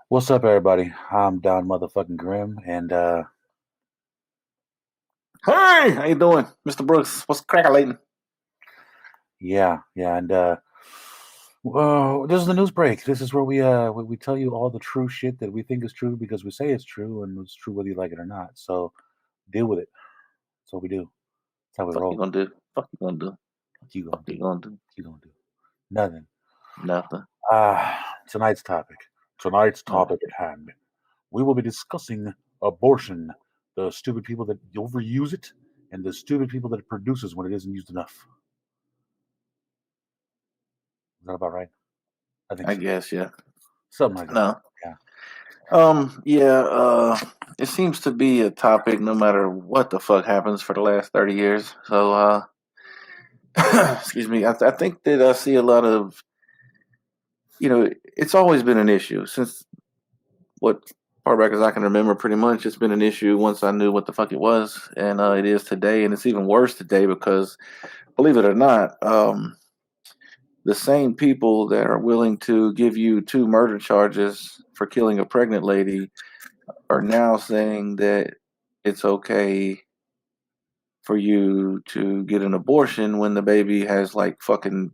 What's up, everybody? I'm Don motherfucking Grimm, and Hey, how you doing, Mr. Brooks? What's cracking? and well, this is the news break. This is where we tell you all the true shit that we think is true because we say it's true, and it's true whether you like it or not. So deal with it. That's what we do. That's how we Fuck you roll. gonna do? Fuck you gonna do? What you Fuck gonna do? you gonna do? What you gonna do? Nothing. Nothing. Tonight's topic. Tonight's Oh, topic at hand. We will be discussing abortion, the stupid people that overuse it, and the stupid people that it produces when it isn't used enough. Is that about right? I think I so. guess yeah. Something like that. No. Yeah. Yeah. It seems to be a topic no matter what the fuck happens for the last 30 years. So, excuse me. I think that I see a lot of, it's always been an issue since what far back as I can remember. Pretty much, it's been an issue once I knew what the fuck it was, and it is today, and it's even worse today because, believe it or not, the same people that are willing to give you 2 murder charges for killing a pregnant lady are now saying that it's okay for you to get an abortion when the baby has like fucking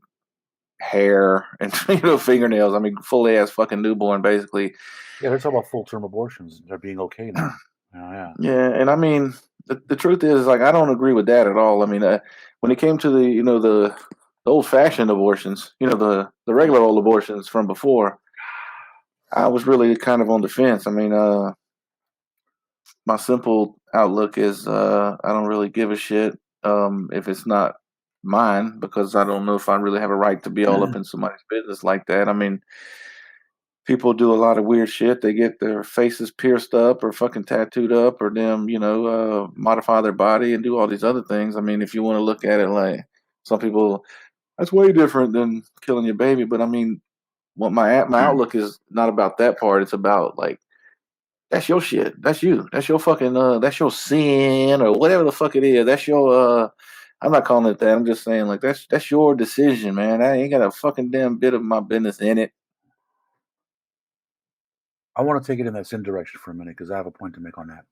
hair and fingernails. I mean, fully ass fucking newborn, basically. Yeah, they're talking about full term abortions. They're being okay now. Oh, yeah. Yeah, and I mean, the truth is, like, I don't agree with that at all. I mean, when it came to the old fashioned abortions, the regular old abortions from before, I was really kind of on the fence. I mean, my simple outlook is I don't really give a shit if it's not mine because I don't know if I really have a right to be all up in somebody's business like that. I mean, people do a lot of weird shit. They get their faces pierced up or fucking tattooed up or them, modify their body and do all these other things. I mean, if you want to look at it like some people, that's way different than killing your baby. But I mean, what my outlook is not about that part. It's about like that's your shit. That's you. That's your fucking that's your sin or whatever the fuck it is. That's your I'm not calling it that. I'm just saying like that's your decision, man. I ain't got a fucking damn bit of my business in it. I want to take it in that same direction for a minute because I have a point to make on that.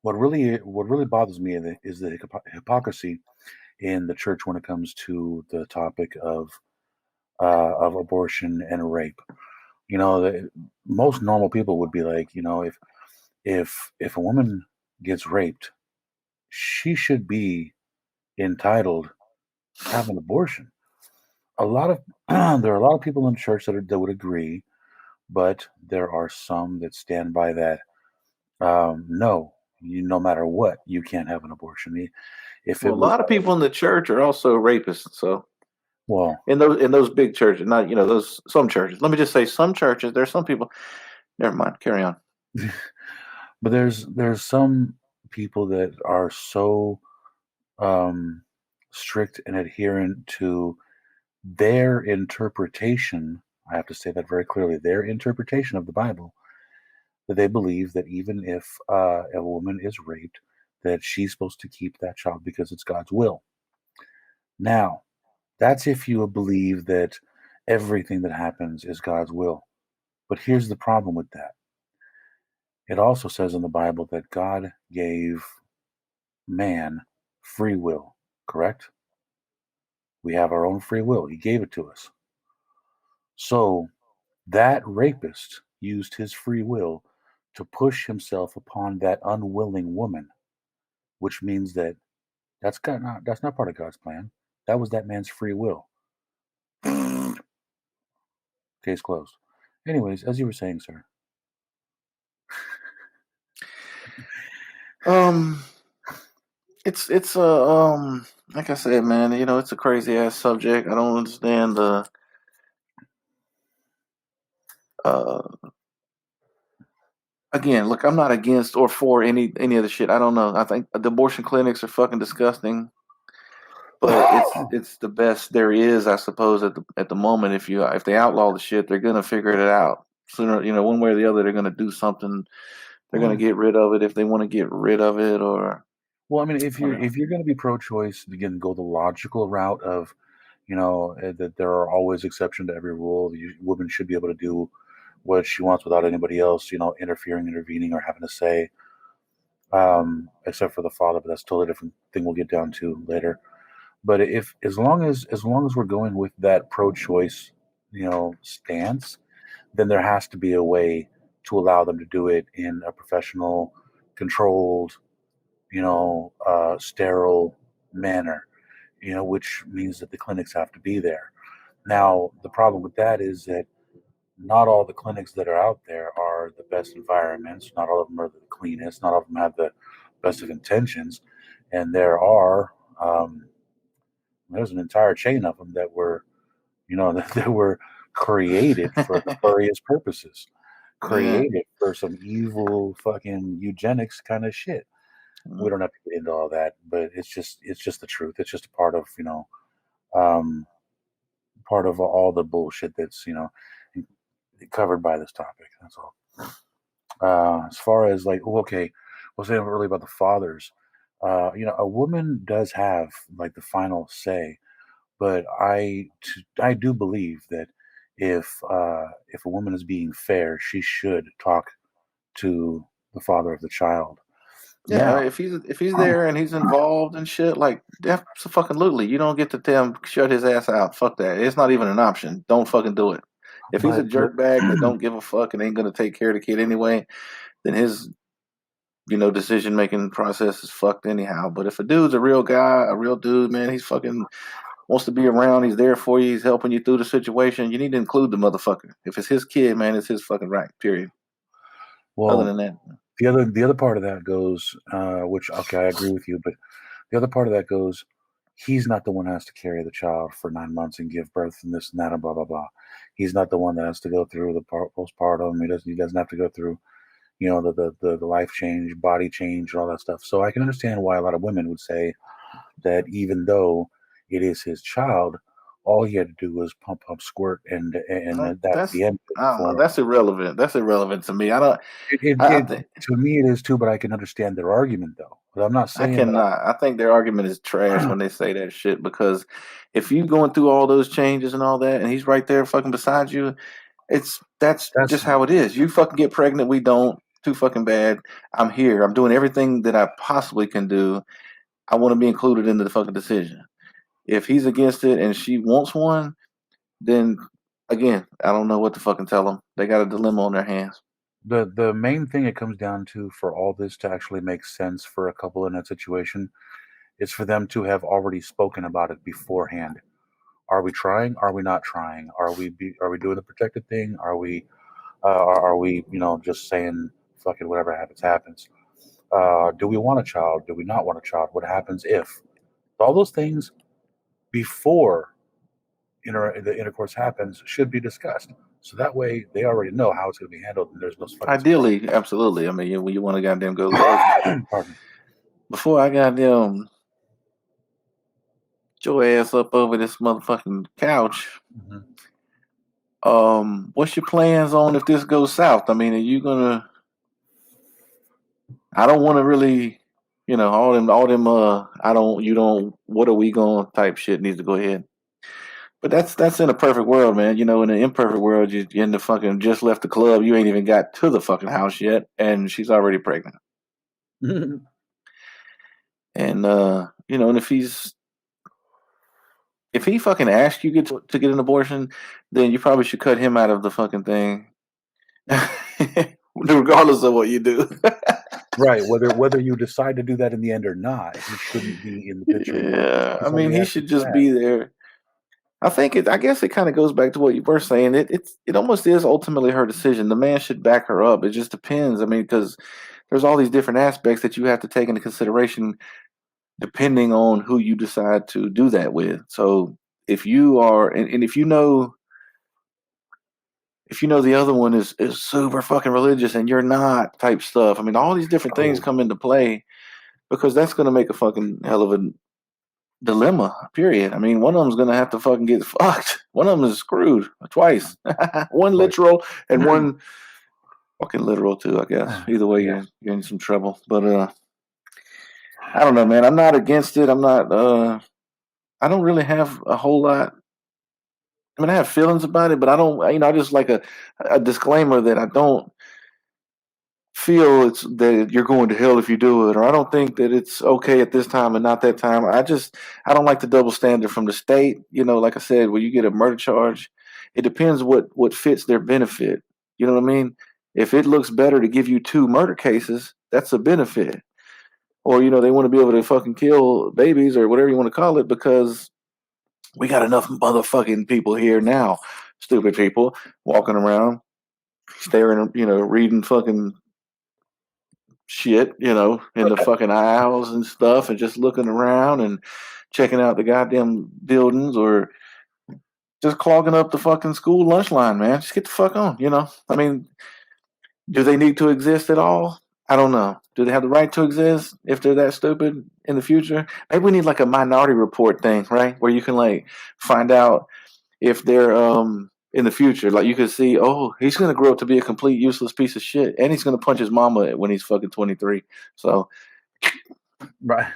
What really bothers me is the hypocrisy in the church when it comes to the topic of abortion and rape. Most normal people would be like, if a woman gets raped, she should be entitled to have an abortion. A lot of there are a lot of people in church that would agree, but there are some that stand by that. No, no matter what, you can't have an abortion. If Well, it a was, lot of people in the church are also rapists. So well, in those big churches, not those some churches. Let me just say some churches. There's some people. Never mind. Carry on. but there's some people that are so um, strict and adherent to their interpretation. I have to say that very clearly. Their interpretation of the Bible, that they believe that even if a woman is raped, that she's supposed to keep that child because it's God's will. Now, that's if you believe that everything that happens is God's will. But here's the problem with that. It also says in the Bible that God gave man free will, correct? We have our own free will. He gave it to us. So that rapist used his free will to push himself upon that unwilling woman, which means that that's not part of God's plan. That was that man's free will. Case closed. Anyways, as you were saying, sir. Um, it's like I said, man. It's a crazy ass subject. I don't understand the uh. Again, look, I'm not against or for any of the shit. I don't know. I think the abortion clinics are fucking disgusting, but it's the best there is, I suppose, at the moment. If they outlaw the shit, they're gonna figure it out sooner. One way or the other, they're gonna do something. They're gonna get rid of it if they want to get rid of it, or Well, I mean, I don't know. if you're going to be pro-choice, again, go the logical route of, that there are always exceptions to every rule. Women should be able to do what she wants without anybody else, interfering, intervening, or having to say, except for the father. But that's totally different thing. We'll get down to later. But if as long as we're going with that pro-choice, stance, then there has to be a way to allow them to do it in a professional, controlled, sterile manner, which means that the clinics have to be there. Now, the problem with that is that not all the clinics that are out there are the best environments. Not all of them are the cleanest. Not all of them have the best of intentions. And there's an entire chain of them that were, that were created for nefarious purposes, Yeah. created for some evil fucking eugenics kind of shit. We Mm. don't have to get into all that, but it's just the truth. It's just a um, part of all the bullshit that's covered by this topic. That's all. As far as like, okay, we'll say earlier about the fathers. A woman does have like the final say, but I do believe that if a woman is being fair, she should talk to the father of the child. Yeah, Now, if he's there and he's involved and shit, like absolutely, you don't get to tell him shut his ass out. Fuck that. It's not even an option. Don't fucking do it. If he's a but jerkbag that don't give a fuck and ain't gonna take care of the kid anyway, then his decision making process is fucked anyhow. But if a dude's a real guy, a real dude, man, he's fucking wants to be around. He's there for you. He's helping you through the situation. You need to include the motherfucker. If it's his kid, man, it's his fucking right. Period. Other well, than that, the other part of that goes, which okay, I agree with you, but the other part of that goes, he's not the one who has to carry the child for 9 months and give birth and this and that and blah blah blah. He's not the one that has to go through the postpartum. He doesn't have to go through the life change, body change, and all that stuff. So I can understand why a lot of women would say that even though it is his child, all he had to do was pump, pump, squirt, and that's that's the end of it I don't know. for him. That's irrelevant. That's irrelevant to me. I don't. It, it, I it think to me it is too, but I can understand their argument though. But I'm not I saying that cannot. I think their argument is trash I'm. when they say that shit because if you going through all those changes and all that, and he's right there fucking beside you, that's That's just how it is. You fucking get pregnant, we don't. Too fucking bad. I'm here. I'm doing everything that I possibly can do. I want to be included in the fucking decision. If he's against it and she wants one, then again, I don't know what to fucking tell them. They got a dilemma on their hands. The main thing it comes down to for all this to actually make sense for a couple in that situation is for them to have already spoken about it beforehand. Are we trying? Are we not trying? Are we doing the protected thing? Are we just saying fuck it, whatever happens happens? Do we want a child? Do we not want a child? What happens if? All those things before the intercourse happens should be discussed. So that way they already know how it's going to be handled, and there's no fucking surprise. Ideally, absolutely. I mean, you want to goddamn go look. Pardon Before I goddamn your ass up over this motherfucking couch, me. what's your plans on if this goes south? I mean, are you gonna? I don't want to really, all them. I don't, you don't. What are we going? Type shit needs to go ahead. But that's in a perfect world, man. In an imperfect world, you in the fucking just left the club. You ain't even got to the fucking house yet, and she's already pregnant. Mhm. And and if he fucking asks you to get an abortion, then you probably should cut him out of the fucking thing, regardless of what you do. Right. Whether you decide to do that in the end or not, he shouldn't be in the picture anymore. Just Yeah, I because mean, somebody he asked you should for just that. be there. I guess it kind of goes back to what you were saying. It almost is ultimately her decision. The man should back her up. It just depends. I mean, because there's all these different aspects that you have to take into consideration depending on who you decide to do that with. So if you are, and if you know the other one is super fucking religious and you're not, type stuff. I mean, all these different things Oh, come into play because that's going to make a fucking hell of a dilemma. Period. I mean, one of them's going to have to fucking get fucked. One of them is screwed twice. One right. literal and one fucking literal too. I guess either way, Yeah. you're in some trouble. But I don't know, man. I'm not against it. I'm not. I don't really have a whole lot. I mean, I have feelings about it, but I don't. I just like a disclaimer that I don't feel it's that you're going to hell if you do it, or I don't think that it's okay at this time and not that time. I don't like the double standard from the state. Like I said, when you get a murder charge, it depends what fits their benefit. You know what I mean? If it looks better to give you two murder cases, that's a benefit. Or they want to be able to fucking kill babies or whatever you want to call it because we got enough motherfucking people here now, stupid people walking around staring, reading fucking shit, in the fucking aisles and stuff, and just looking around and checking out the goddamn buildings or just clogging up the fucking school lunch line, man. Just get the fuck on. I mean, do they need to exist at all? I don't know. Do they have the right to exist if they're that stupid in the future? Maybe we need like a minority report thing, right? Where you can like find out if they're in the future. Like you could see, oh, he's gonna grow up to be a complete useless piece of shit, and he's gonna punch his mama when he's fucking 23. So Right.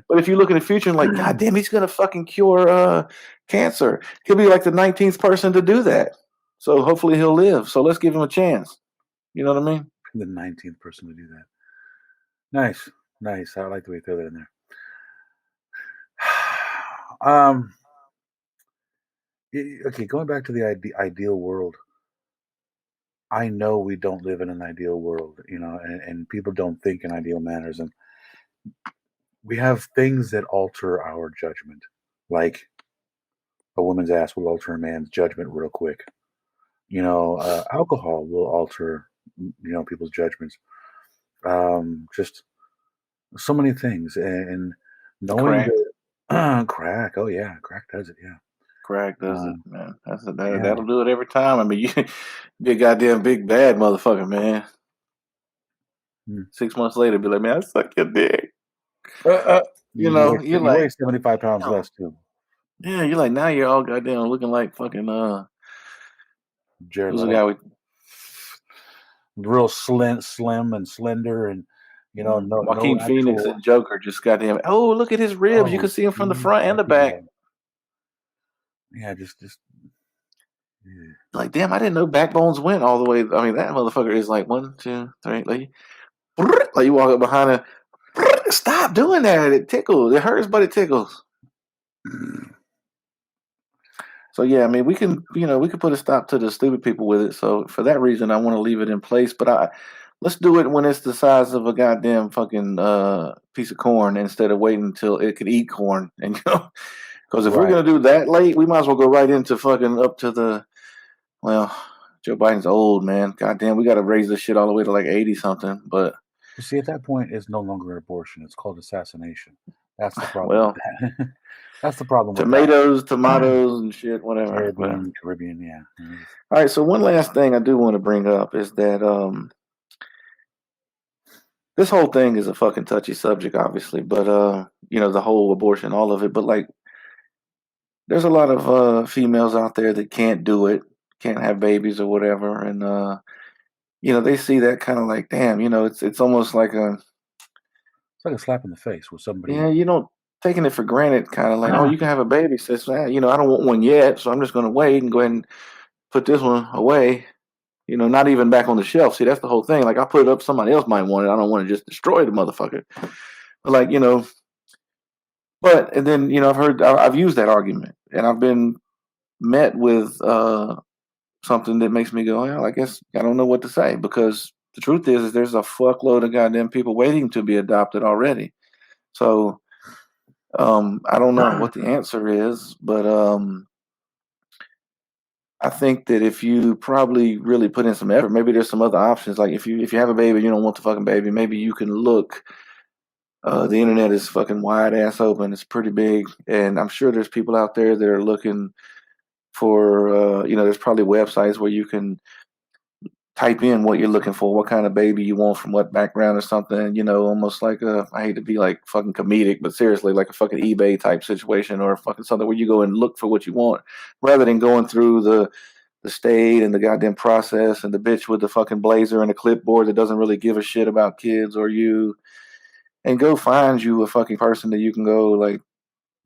but if you look in the future and like, God damn, he's gonna fucking cure cancer. He'll be like the 19th person to do that. So hopefully he'll live. So let's give him a chance. You know what I mean? The 19th person to do that. Nice. Nice. I like the way you throw that in there. Okay, going back to the ideal world. I know we don't live in an ideal world, and people don't think in ideal manners. And we have things that alter our judgment, like a woman's ass will alter a man's judgment real quick. Alcohol will alter, people's judgments. Just so many things, and knowing Crack. that crack. Oh yeah, crack does it. Yeah, Crack does it, um, man. yeah. That'll do it every time. I mean, you be a goddamn big bad motherfucker, man. Mm. 6 months later, be like, man, I suck your dick. You're You like, weigh 75 pounds damn. less too. Yeah, you're like, now you're all goddamn looking like fucking, Jared who's the Leto, guy with real slim and slender, and no Joaquin Phoenix actual. and Joker just goddamn, oh, look at his ribs. You Oh, can see him from the see, front and that's the even back. better. Yeah, just yeah. Like, damn, I didn't know backbones went all the way. I mean, that motherfucker is like 1, 2, 3, like you walk up behind him. Stop doing that. It tickles. It hurts, but it tickles. So yeah, I mean, we can put a stop to the stupid people with it. So for that reason, I want to leave it in place. But let's do it when it's the size of a goddamn fucking piece of corn instead of waiting until it could eat corn. And because if we're Right. gonna do that late, we might as well go right into fucking up to the well. Joe Biden's old, man. Goddamn, we got to raise this shit all the way to like 80 something. But Well, see, at that point, it's no longer abortion. It's called assassination. That's the problem with well, that. That's the problem with that. tomatoes, and shit, whatever. But Caribbean, yeah. all right. So one last thing I do want to bring up is that this whole thing is a fucking touchy subject, obviously. But the whole abortion, all of it. But like, there's a lot of females out there that can't do it, can't have babies or whatever, and they see that kind of like, damn, it's almost like a It's like a slap in the face with yeah, somebody. taking it for granted, kind of like, oh, you can have a baby, sis. I don't want one yet, so I'm just going to wait and go ahead and put this one away. Not even back on the shelf. See, that's the whole thing. Like, I put it up, somebody else might want it. I don't want to just destroy the motherfucker. But like, and then I've used that argument, and I've been met with something that makes me go, well, I guess I don't know what to say because the truth is there's a fuckload of goddamn people waiting to be adopted already. So I don't know what the answer is, but I think that if you probably really put in some effort, maybe there's some other options. Like if you have a baby, and you don't want the fucking baby, maybe you can look. The internet is fucking wide ass open. It's pretty big, and I'm sure there's people out there that are looking for. There's probably websites where you can type in what you're looking for, what kind of baby you want from what background or something, almost like I hate to be like fucking comedic, but seriously, like a fucking eBay type situation or fucking something where you go and look for what you want rather than going through the state and the goddamn process and the bitch with the fucking blazer and a clipboard that doesn't really give a shit about kids or you. and go find you a fucking person that you can go like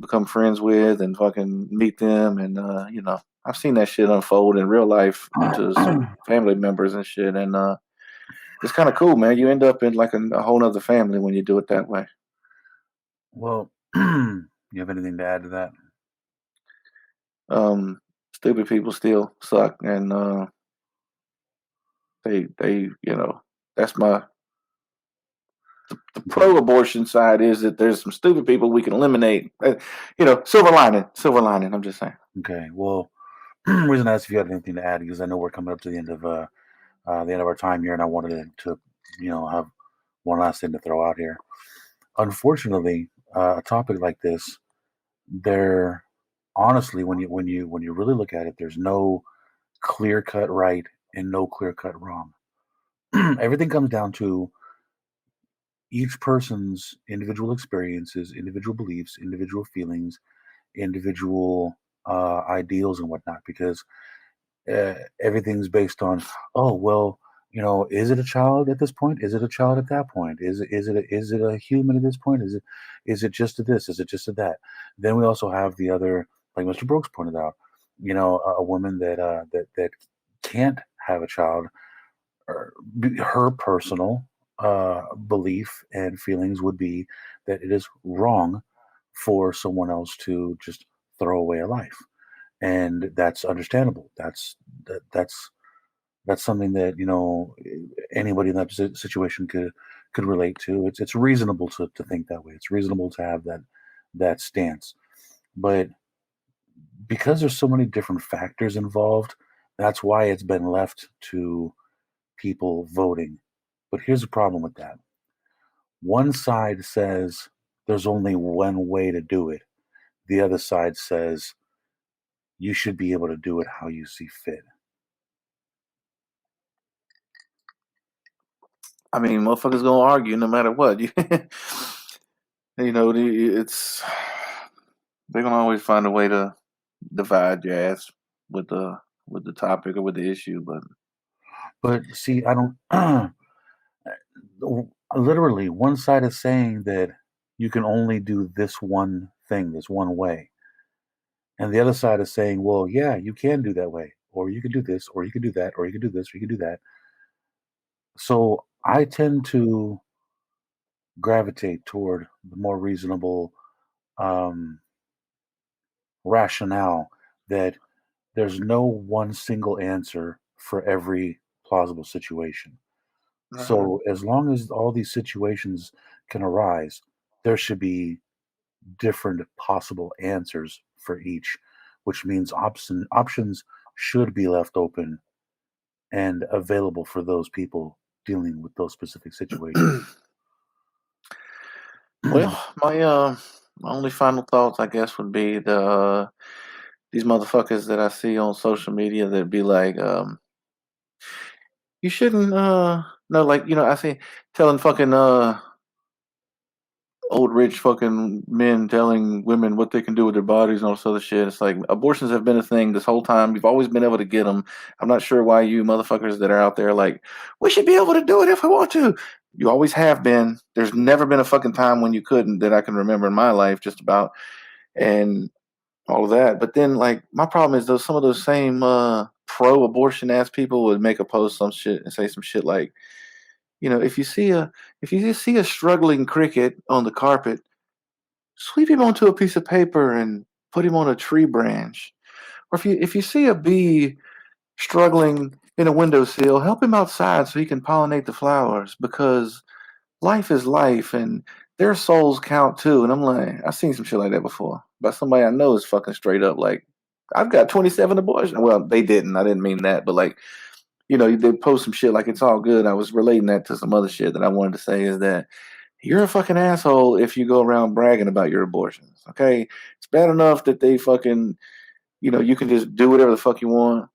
become friends with and fucking meet them. And I've seen that shit unfold in real life to some family members and shit. And it's kind of cool, man. You end up in like a whole other family when you do it that way. Well, you have anything to add to that? Stupid people still suck, and they that's the Okay. pro-abortion side is that there's some stupid people we can eliminate. Silver lining, silver lining. I'm just saying. Okay. Well, reason I asked if you had anything to add because I know we're coming up to the end of our time here, and I wanted to have one last thing to throw out here. Unfortunately, a topic like this, there honestly, when you really look at it, there's no clear cut right and no clear cut wrong. Everything comes down to each person's individual experiences, individual beliefs, individual feelings, individual ideals and whatnot. Because everything's based on, oh well, is it a child at this point? Is it a child at that point? Is it a human at this point? Is it just a this? Is it just a that? Then we also have the other, like Mr. Brooks pointed out, a woman that can't have a child, or her personal belief and feelings would be that it is wrong for someone else to just throw away a life, and that's understandable. That's something that anybody in that situation could relate to. It's reasonable to think that way. It's reasonable to have that stance, but because there's so many different factors involved, that's why it's been left to people voting. But here's the problem with that: one side says there's only one way to do it. The other side says you should be able to do it how you see fit. I mean, motherfuckers gonna argue no matter what. It's they're gonna always find a way to divide your ass with the topic or with the issue. But But see, I don't. Literally, one side is saying that you can only do this one thing, this one way, and the other side is saying, well, yeah, you can do that way, or you can do this, or you can do that, or you can do this, or you can do that. So I tend to gravitate toward the more reasonable um, rationale that there's no one single answer for every plausible situation. uh, So as long as all these situations can arise, there should be different possible answers for each, which means options should be left open and available for those people dealing with those specific situations. well, my only final thoughts, I guess, would be these motherfuckers that I see on social media that be like, you shouldn't no, like, I see telling fucking old rich fucking men telling women what they can do with their bodies and all this other shit. It's like abortions have been a thing this whole time. You've always been able to get them. I'm not sure why you motherfuckers that are out there like we should be able to do it if we want to. You always have been. There's never been a fucking time when you couldn't that I can remember in my life, just about, and all of that. But then, like, my problem is those some of those same pro-abortion ass people would make a post some shit and say some shit like, if you see a struggling cricket on the carpet, sweep him onto a piece of paper and put him on a tree branch. Or if you see a bee struggling in a windowsill, help him outside so he can pollinate the flowers because life is life and their souls count too. And I'm like, I've seen some shit like that before. By somebody I know is fucking straight up like, I've got 27 abortions. Well, they didn't. I didn't mean that, but like, they post some shit like it's all good. I was relating that to some other shit that I wanted to say is that you're a fucking asshole if you go around bragging about your abortions. Okay, it's bad enough that they fucking, you can just do whatever the fuck you want,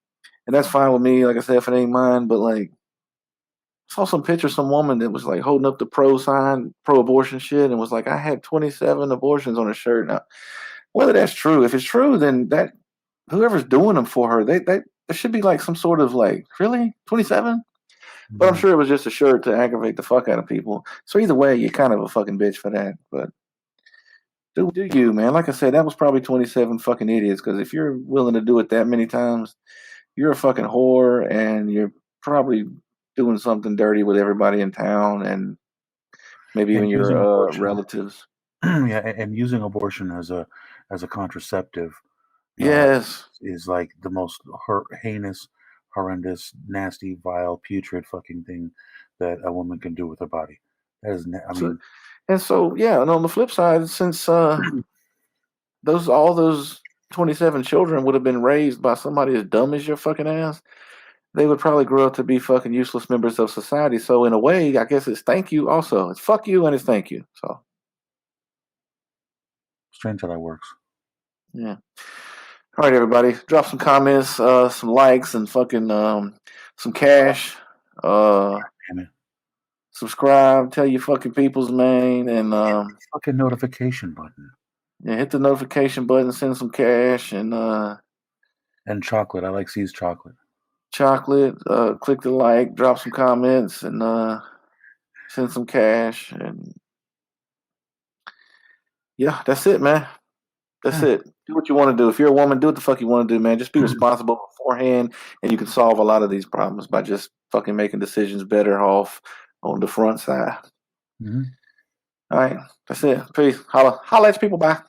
and that's fine with me. Like I said, if it ain't mine, but like, I saw some picture of some woman that was like holding up the pro sign, pro abortion shit, and was like, I had 27 abortions on her shirt. Now, whether that's true, if it's true, then that whoever's doing them for her, they there should be like some sort of like, really 27. But I'm Yeah. sure it was just a shirt to aggravate the fuck out of people. So either way, you're kind of a fucking bitch for that. But do you, man? Like I said, that was probably 27 fucking idiots. Because if you're willing to do it that many times, you're a fucking whore, and you're probably doing something dirty with everybody in town, and maybe even And using your abortion, relatives. yeah, and using abortion as a contraceptive uh, Yes. is like the most heinous, horrendous, nasty, vile, putrid fucking thing that a woman can do with her body. That is, I So, mean, and so yeah, and on the flip side, since those all those 27 children would have been raised by somebody as dumb as your fucking ass, they would probably grow up to be fucking useless members of society. So in a way, I guess it's thank you also. It's fuck you and it's thank you. So strange how that works. yeah. All right, everybody. Drop some comments, some likes, and fucking some cash. Uh Damn it. Subscribe, tell your fucking peoples, man, and Fucking notification button. yeah, hit the notification button, send some cash and And chocolate. I like C's chocolate. chocolate. Click the like, drop some comments, and send some cash. And yeah, that's it, man. That's Yeah. it. Do what you want to do. If you're a woman, do what the fuck you want to do, man. Just be responsible beforehand, and you can solve a lot of these problems by just fucking making decisions better off on the front side. Mhm. All right, that's it. Peace. Holla at your people. Bye.